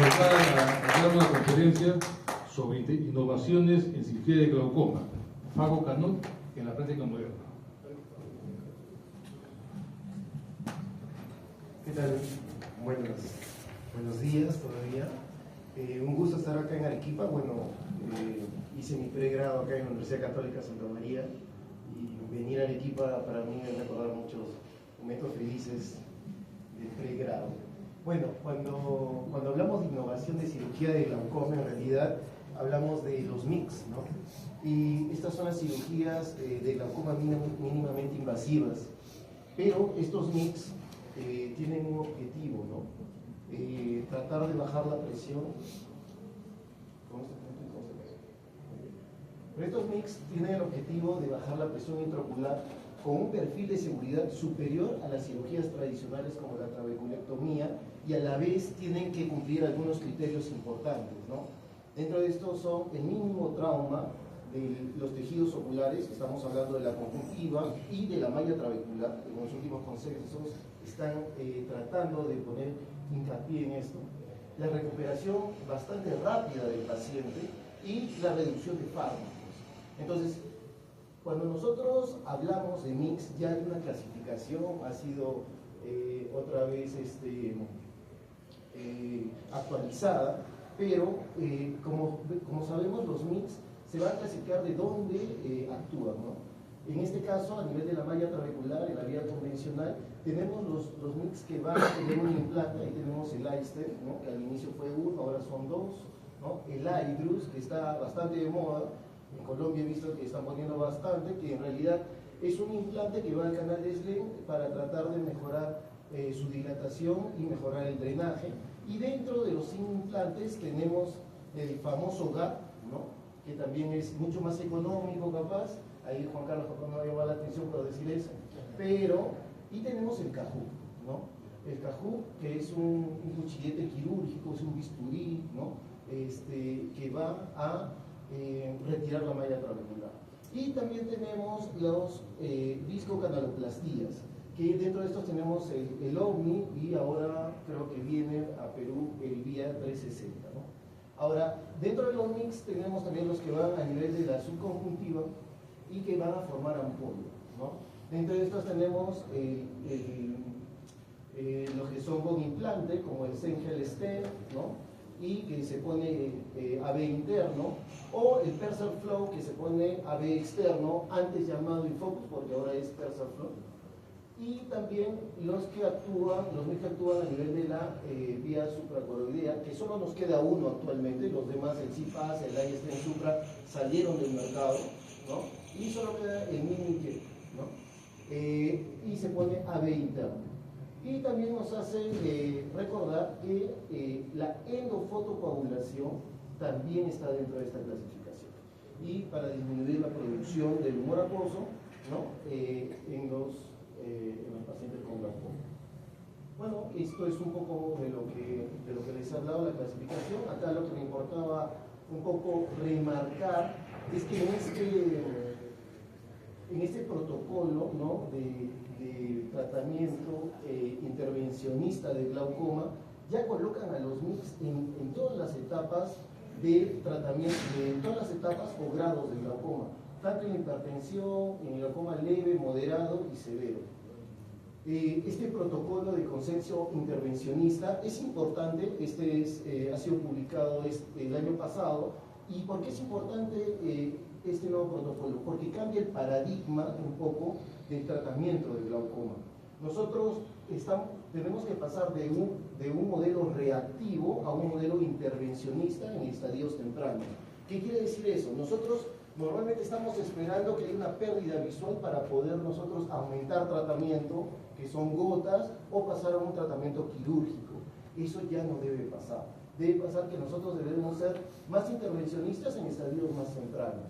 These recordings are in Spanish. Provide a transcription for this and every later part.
a dar una conferencia sobre innovaciones en cirugía de glaucoma, Fago Canut en la práctica moderna. ¿Qué tal? Buenos días todavía. Un gusto estar acá en Arequipa. Hice mi pregrado acá en la Universidad Católica Santa María y venir a Arequipa para mí es recordar muchos momentos felices del pregrado. Bueno, cuando hablamos de innovación de cirugía de glaucoma, en realidad hablamos de los MICs, ¿no? Y estas son las cirugías de glaucoma mínimamente invasivas, pero estos MICs tienen un objetivo, ¿no? Tratar de bajar la presión. Pero estos MICs tienen el objetivo de bajar la presión intraocular con un perfil de seguridad superior a las cirugías tradicionales como la trabeculectomía, y a la vez tienen que cumplir algunos criterios importantes, ¿no? Dentro de estos son el mínimo trauma de los tejidos oculares, estamos hablando de la conjuntiva y de la malla trabecular. En los últimos consensos están tratando de poner hincapié en esto. La recuperación bastante rápida del paciente y la reducción de fármacos. Entonces, cuando nosotros hablamos de MICs, ya hay una clasificación, ha sido otra vez actualizada, pero como sabemos, los MICs se van a clasificar de dónde actúan, ¿no? En este caso, a nivel de la malla trabecular, en la vía convencional, tenemos los MICs que van a tener un implante. Ahí tenemos el iStent, ¿no? Que al inicio fue uno, ahora son dos, ¿no? El iDRUS, que está bastante de moda. En Colombia he visto que están poniendo bastante, que en realidad es un implante que va al canal de Slen para tratar de mejorar su dilatación y mejorar el drenaje. Y dentro de los implantes tenemos el famoso GAP, ¿no? Que también es mucho más económico, capaz. Ahí Juan Carlos no me llama la atención por decir eso. Y tenemos el CAJU, ¿no? El CAJU, que es un cuchillete quirúrgico, es un bisturí, ¿no? Que va a retirar la malla trabecular. Y también tenemos los viscocanaloplastías, que dentro de estos tenemos el OVNI, y ahora creo que viene a Perú el VIA 360, ¿no? Ahora, dentro de los MICs tenemos también los que van a nivel de la subconjuntiva y que van a formar ampollas, ¿no? Dentro de estos tenemos los que son con implante, como el Sengel Stent, ¿no? Y que se pone AB interno, o el PerserFlow, que se pone AB externo, antes llamado Infocus, porque ahora es PerserFlow. Y también los que actúan a nivel de la vía supracoroidea, que solo nos queda uno actualmente. Los demás, el CIPAS, el iStent Supra, salieron del mercado, ¿no? Y solo queda el Mini-Jet, ¿no? Y se pone AB interno. Y también nos hace recordar que la endofotocoagulación también está dentro de esta clasificación. Y para disminuir la producción del humor acuoso, ¿no? en los pacientes con glaucoma. Bueno, esto es un poco de lo que les he hablado, la clasificación. Acá lo que me importaba un poco remarcar es que en este protocolo, ¿no? de tratamiento intervencionista de glaucoma, ya colocan a los MICs en todas las etapas de tratamiento, en todas las etapas o grados de glaucoma, tanto en hipertensión, en glaucoma leve, moderado y severo. Este protocolo de consenso intervencionista es importante. Ha sido publicado el año pasado. ¿Y por qué es importante este nuevo protocolo? Porque cambia el paradigma un poco del tratamiento del glaucoma. Nosotros tenemos que pasar de un modelo reactivo a un modelo intervencionista en estadios tempranos. ¿Qué quiere decir eso? Nosotros normalmente estamos esperando que haya una pérdida visual para poder nosotros aumentar tratamiento, que son gotas, o pasar a un tratamiento quirúrgico. Eso ya no debe pasar. Debe pasar que nosotros debemos ser más intervencionistas en estadios más tempranos.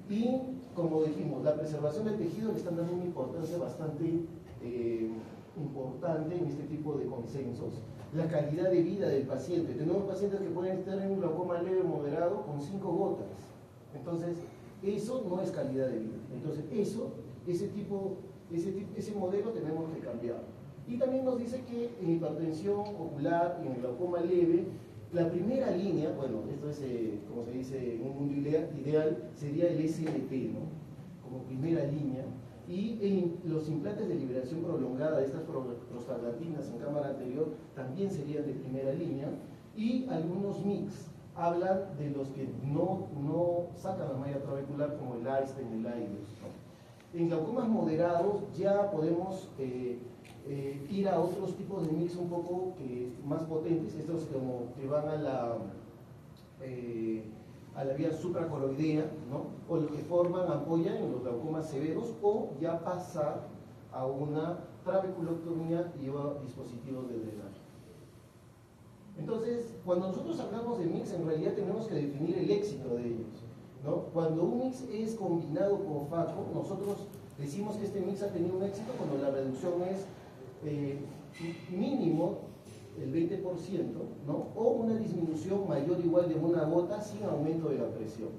Y, como dijimos, la preservación del tejido le están dando una importancia bastante importante en este tipo de consensos. La calidad de vida del paciente. Tenemos pacientes que pueden estar en un glaucoma leve o moderado con 5 gotas. Entonces, eso no es calidad de vida. Entonces, ese modelo tenemos que cambiar. Y también nos dice que en hipertensión ocular y en el glaucoma leve La primera línea, bueno, esto es, como se dice, en un mundo ideal, sería el SLT, ¿no? Como primera línea. Y en los implantes de liberación prolongada de estas prostaglandinas en cámara anterior también serían de primera línea. Y algunos MICs hablan de los que no sacan la malla trabecular, como el Einstein, el IDUS, ¿no? En glaucomas moderados ya podemos ir a otros tipos de MICs un poco más potentes, estos como que van a la vía supracoroidea, ¿no? O los que forman ampolla en los glaucomas severos, o ya pasar a una trabeculoctomía y lleva dispositivos de drenaje. Entonces, cuando nosotros hablamos de MICs, en realidad tenemos que definir el éxito de ellos, ¿no? Cuando un MICs es combinado con FACO, nosotros decimos que este MICs ha tenido un éxito cuando la reducción es mínimo el 20%, ¿no? O una disminución mayor o igual de una gota sin aumento de la presión.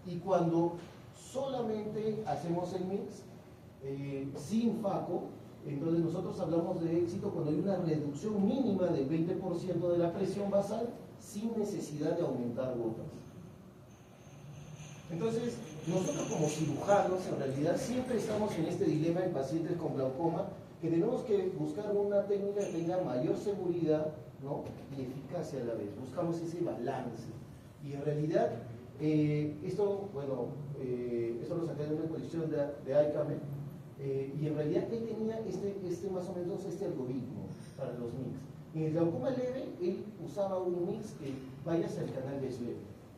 Y cuando solamente hacemos el MICs sin FACO, entonces nosotros hablamos de éxito cuando hay una reducción mínima del 20% de la presión basal sin necesidad de aumentar gotas. Entonces, nosotros como cirujanos en realidad siempre estamos en este dilema en pacientes con glaucoma, que tenemos que buscar una técnica que tenga mayor seguridad, ¿no? Y eficacia a la vez. Buscamos ese balance. Y en realidad, esto lo saqué de una exposición de ICAME, y en realidad él tenía más o menos este algoritmo para los MICs. En el glaucoma leve, él usaba un MICs que vaya hacia el canal de Schlemm,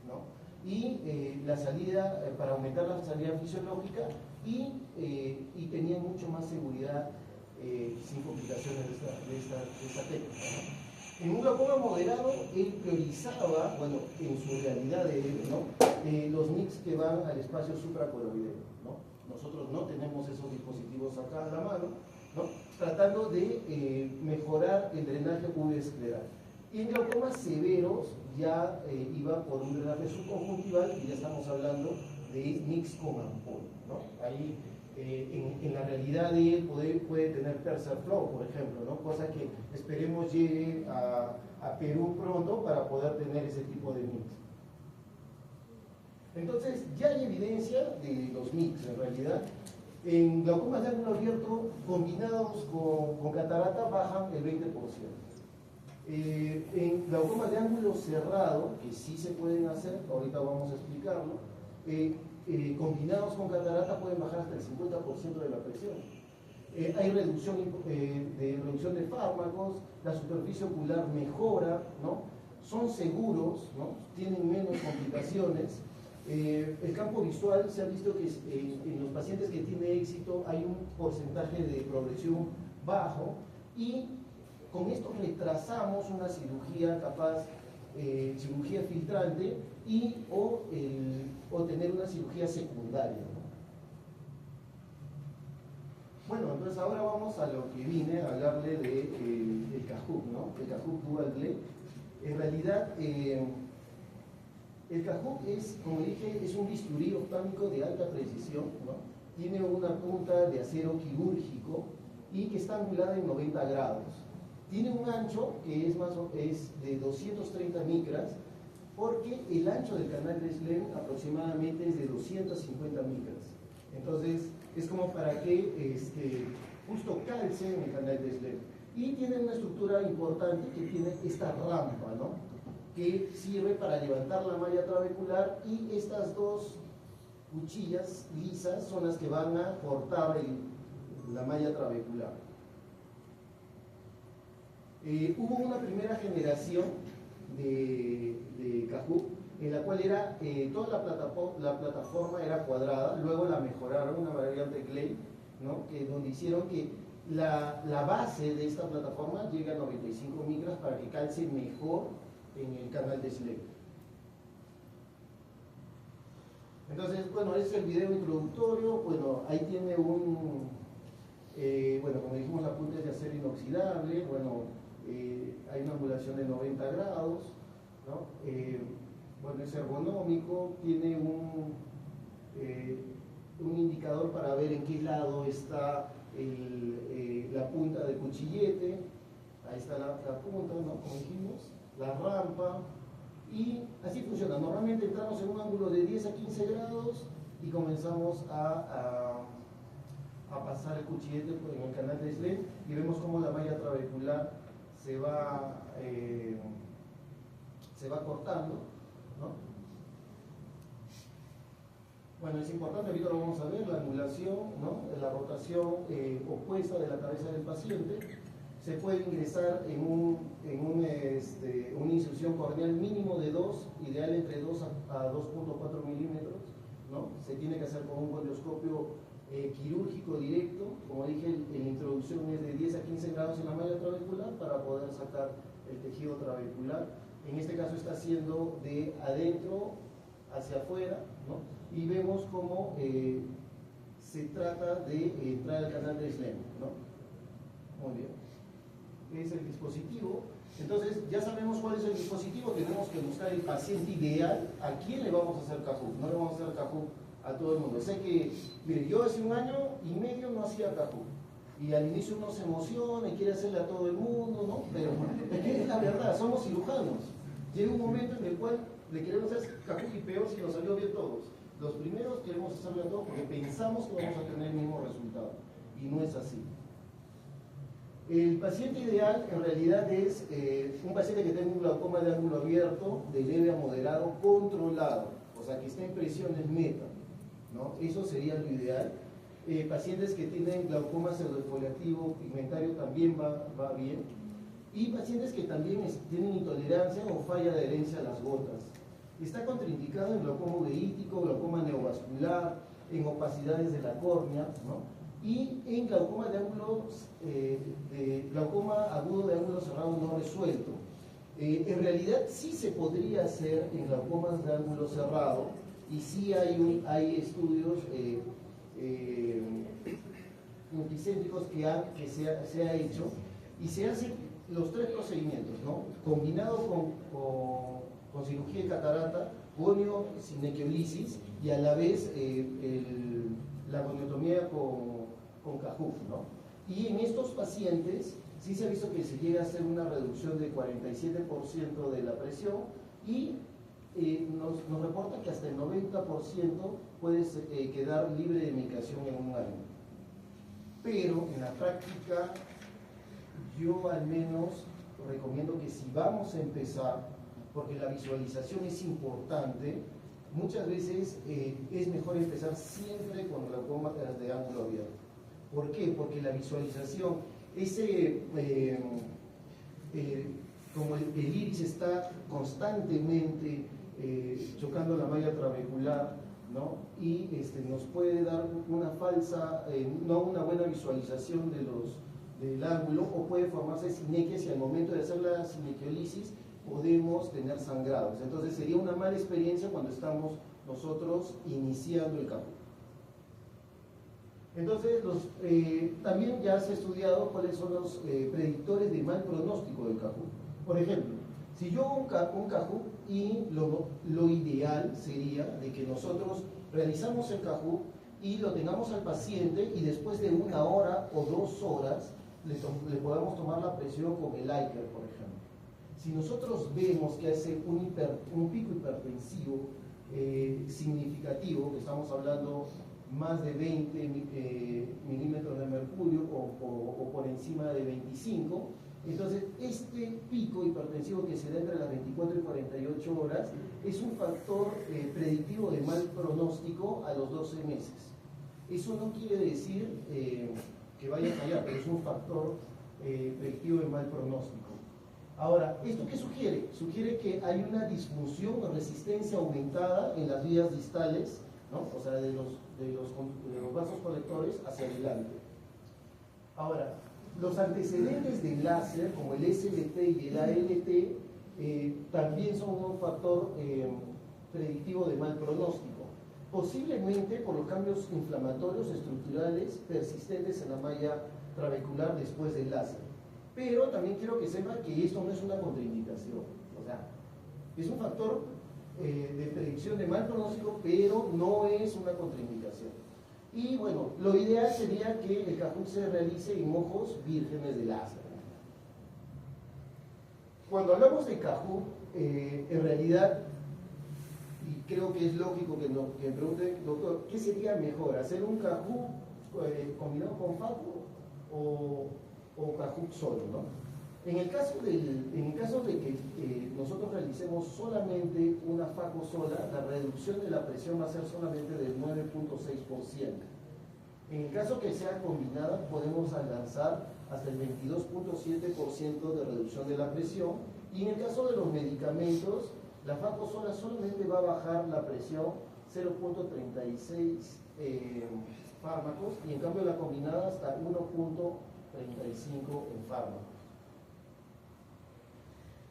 ¿no? Y la salida, para aumentar la salida fisiológica, y tenía mucho más seguridad sin complicaciones de esta técnica, ¿no? En un glaucoma moderado, él priorizaba, bueno, en su realidad de él, ¿no? Los MICs que van al espacio supracoroideo, ¿no? Nosotros no tenemos esos dispositivos acá a la mano, ¿no? Tratando de mejorar el drenaje uveoscleral. Y en glaucomas severos ya iba por un drenaje subconjuntival, y ya estamos hablando de MICs con ampolla, ¿no? Ahí en la realidad de él puede tener TensorFlow, por ejemplo, ¿no? Cosa que esperemos llegue a Perú pronto para poder tener ese tipo de MICs. Entonces, ya hay evidencia de los MICs, en realidad. En glaucomas de ángulo abierto combinados con catarata bajan el 20%. En glaucomas de ángulo cerrado, que sí se pueden hacer, ahorita vamos a explicarlo, combinados con catarata pueden bajar hasta el 50% de la presión. Hay reducción de fármacos, la superficie ocular mejora, ¿no? Son seguros, ¿no? Tienen menos complicaciones. El campo visual se ha visto que en los pacientes que tienen éxito hay un porcentaje de progresión bajo, y con esto retrasamos una cirugía capaz, cirugía filtrante, o tener una cirugía secundaria, ¿no? Bueno, entonces ahora vamos a lo que vine a hablarle del CAHUC, ¿no? El CAHUC Dual Blade. En realidad, el CAHUC es, como dije, es un bisturí oftámico de alta precisión, ¿no? Tiene una punta de acero quirúrgico y que está angulada en 90 grados. Tiene un ancho que es de 230 micras, porque el ancho del canal de Schlemm aproximadamente es de 250 micras. Entonces, es como para que justo calce en el canal de Schlemm. Y tiene una estructura importante que tiene esta rampa, ¿no? Que sirve para levantar la malla trabecular, y estas dos cuchillas lisas son las que van a cortar la malla trabecular. Hubo una primera generación de CAHUC en la cual toda la plataforma era cuadrada. Luego la mejoraron, una variante Glade, ¿no? Donde hicieron que la base de esta plataforma llegue a 95 micras para que calce mejor en el canal de Schlemm. Entonces, bueno, este es el video introductorio. Bueno, ahí tiene bueno, como dijimos, la punta es de acero inoxidable. Bueno, hay una angulación de 90 grados, ¿no? Bueno, es ergonómico, tiene un indicador para ver en qué lado está la punta del cuchillete. Ahí está la punta, ¿no? Como dijimos, la rampa, y así funciona. Normalmente entramos en un ángulo de 10 a 15 grados y comenzamos a pasar el cuchillete en el canal de Slen y vemos cómo la malla trabecular se va cortando, ¿no? Bueno, es importante, ahorita lo vamos a ver, la angulación, ¿no? La rotación opuesta de la cabeza del paciente. Se puede ingresar en una instrucción corneal mínimo de 2, ideal entre 2 a 2.4 milímetros, ¿no? Se tiene que hacer con un corioscopio quirúrgico directo. Como dije, la introducción es de 10 a 15 grados en la malla trabecular para poder sacar el tejido trabecular. En este caso está haciendo de adentro hacia afuera, ¿no? Y vemos cómo se trata de entrar al canal de Slen, ¿no? Muy bien. Es el dispositivo. Entonces, ya sabemos cuál es el dispositivo. Tenemos que buscar el paciente ideal. ¿A quién le vamos a hacer cajú? No le vamos a hacer cajú a todo el mundo. Sé que, mire, yo hace 1 año y medio no hacía cajú. Y al inicio uno se emociona y quiere hacerle a todo el mundo, ¿no? Pero es que es la verdad, somos cirujanos. Llega un momento en el cual le queremos hacer cajú y peor si nos salió bien todos. Los primeros queremos hacerlo a todos porque pensamos que vamos a tener el mismo resultado. Y no es así. El paciente ideal en realidad es un paciente que tenga un glaucoma de ángulo abierto, de leve a moderado, controlado, o sea que esté en presiones meta, ¿no? Eso sería lo ideal. Pacientes que tienen glaucoma pseudoexfoliativo pigmentario también va bien. Y pacientes que también tienen intolerancia o falla de adherencia a las gotas. Está contraindicado en glaucoma uveítico, glaucoma neovascular, en opacidades de la córnea, ¿no? Y en glaucoma de ángulos, glaucoma agudo de ángulo cerrado no resuelto. En realidad sí se podría hacer en glaucomas de ángulo cerrado, y sí hay estudios multicéntricos que se ha hecho, y se hacen los 3 procedimientos, ¿no? Combinado con cirugía de catarata, gonio sin equiolisis, y a la vez la goniotomía con cajú, ¿no? Y en estos pacientes sí se ha visto que se llega a hacer una reducción de 47% de la presión, y nos reporta que hasta el 90% puede quedar libre de medicación en 1 año. Pero en la práctica yo al menos recomiendo que si vamos a empezar, porque la visualización es importante, muchas veces es mejor empezar siempre con glaucoma de ángulo abierto. ¿Por qué? Porque la visualización, como el iris está constantemente chocando la malla trabecular, ¿no? Y nos puede dar una falsa, no una buena visualización del ángulo, o puede formarse sinequias, y al momento de hacer la sinequiolisis podemos tener sangrados. Entonces sería una mala experiencia cuando estamos nosotros iniciando el cajú. Entonces, también ya se ha estudiado cuáles son los predictores de mal pronóstico del cajú. Por ejemplo, si yo hago un cajú, y lo ideal sería de que nosotros realizamos el cajú y lo tengamos al paciente, y después de 1 hora o 2 horas le podamos tomar la presión con el ICAR, por ejemplo. Si nosotros vemos que hace un pico hipertensivo significativo, que estamos hablando más de 20 milímetros de mercurio o por encima de 25, entonces este pico hipertensivo que se da entre las 24 y 48 horas es un factor predictivo de mal pronóstico a los 12 meses. Eso no quiere decir que vaya a fallar, pero es un factor predictivo de mal pronóstico. Ahora, ¿esto qué sugiere? Sugiere que hay una disfunción o resistencia aumentada en las vías distales, ¿no? O sea, de los vasos colectores hacia adelante. Ahora, los antecedentes del láser, como el SLT y el ALT, también son un factor predictivo de mal pronóstico, posiblemente por los cambios inflamatorios estructurales persistentes en la malla trabecular después del láser. Pero también quiero que sepan que esto no es una contraindicación, o sea, es un factor de predicción de mal pronóstico, pero no es una contraindicación. Y bueno, lo ideal sería que el cajú se realice en ojos vírgenes de láser. Cuando hablamos de Kahoot, en realidad, y creo que es lógico que me pregunten, doctor, ¿qué sería mejor? ¿Hacer un Kahoot combinado con Faco o Kahoot solo, ¿no? En el caso de que nosotros realicemos solamente una Faco sola, la reducción de la presión va a ser solamente del 9.6%. En el caso que sea combinada, podemos alcanzar hasta el 22.7% de reducción de la presión, y en el caso de los medicamentos, la Faco sola solamente va a bajar la presión 0.36 fármacos, y en cambio la combinada hasta 1.35 en fármacos.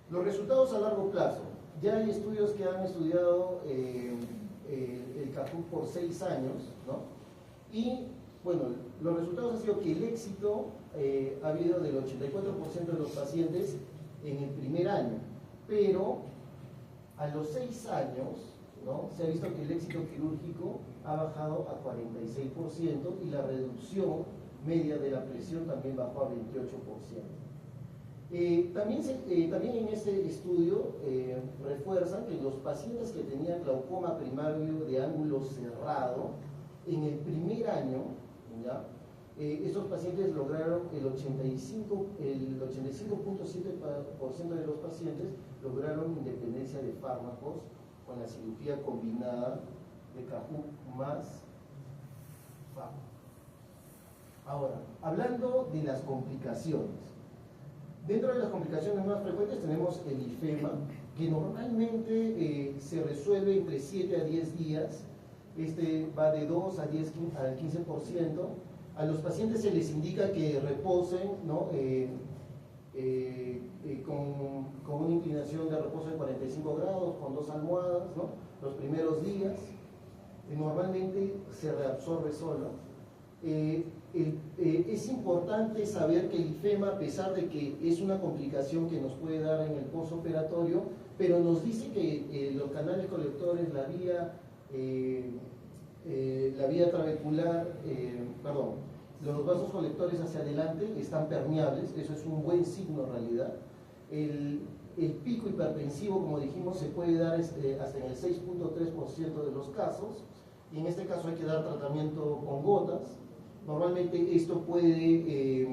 Los resultados a largo plazo. Ya hay estudios que han estudiado el Kahoot por 6 años, ¿no? Y bueno, los resultados han sido que el éxito ha habido del 84% de los pacientes en el primer año, pero a los 6 años, ¿no?, se ha visto que el éxito quirúrgico ha bajado a 46% y la reducción media de la presión también bajó a 28%. También en este estudio refuerzan que los pacientes que tenían glaucoma primario de ángulo cerrado, en el primer año, ¿ya?, estos pacientes lograron el 85.7% de los pacientes lograron independencia de fármacos con la cirugía combinada de Kahoot más Faco. Ahora, hablando de las complicaciones. Dentro de las complicaciones más frecuentes tenemos el IFEMA, que normalmente se resuelve entre 7 a 10 días. Este va de 2 a 10 al 15%. A los pacientes se les indica que reposen, ¿no?, con una inclinación de reposo de 45 grados, con 2 almohadas, ¿no?, los primeros días. Normalmente se reabsorbe solo. Es importante saber que el IFEMA, a pesar de que es una complicación que nos puede dar en el postoperatorio, pero nos dice que los canales colectores, la vía trabecular, los vasos colectores hacia adelante están permeables. Eso es un buen signo en realidad. El pico hipertensivo, como dijimos, se puede dar hasta en el 6.3% de los casos, y en este caso hay que dar tratamiento con gotas. Normalmente esto puede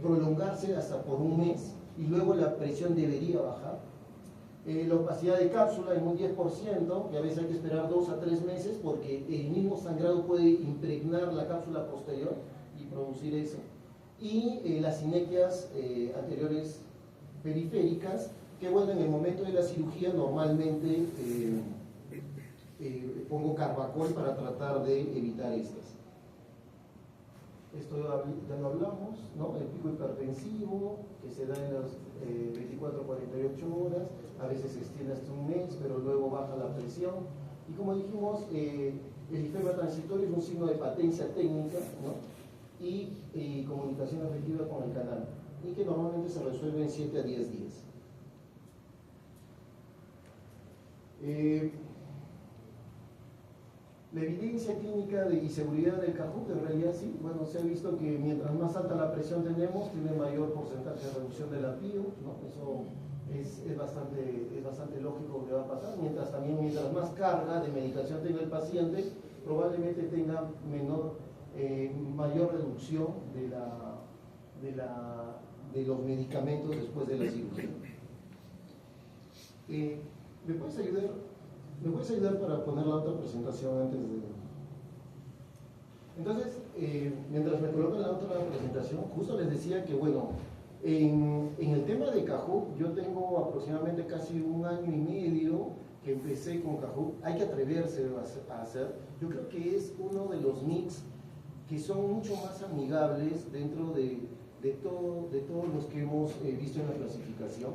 prolongarse hasta por un mes, y luego la presión debería bajar. La opacidad de cápsula en un 10%, que a veces hay que esperar 2 a 3 meses porque el mismo sangrado puede impregnar la cápsula posterior y producir eso. Y las sinequias anteriores periféricas, que bueno, en el momento de la cirugía normalmente pongo Carbacol para tratar de evitar estas. Esto ya lo hablamos, ¿no? El pico hipertensivo, que se da en las 24 a 48 horas, a veces se extiende hasta un mes, pero luego baja la presión. Y como dijimos, el IFEMA transitorio es un signo de patencia técnica, ¿no?, y comunicación afectiva con el canal, y que normalmente se resuelve en 7 a 10 días. La evidencia clínica y seguridad del Kahoot, en realidad sí, bueno, se ha visto que mientras más alta la presión tenemos, tiene mayor porcentaje de reducción de la PIO, ¿no? Eso es bastante lógico que va a pasar. Mientras más carga de medicación tenga el paciente, probablemente tenga mayor reducción de los medicamentos después de la cirugía. ¿Me puedes ayudar para poner la otra presentación antes de...? Entonces, mientras me colocan la otra presentación, justo les decía que, bueno, en el tema de Kahoot, yo tengo aproximadamente casi 1 año y medio que empecé con Kahoot. Hay que atreverse a hacer. Yo creo que es uno de los mix que son mucho más amigables dentro de todos los que hemos visto en la clasificación.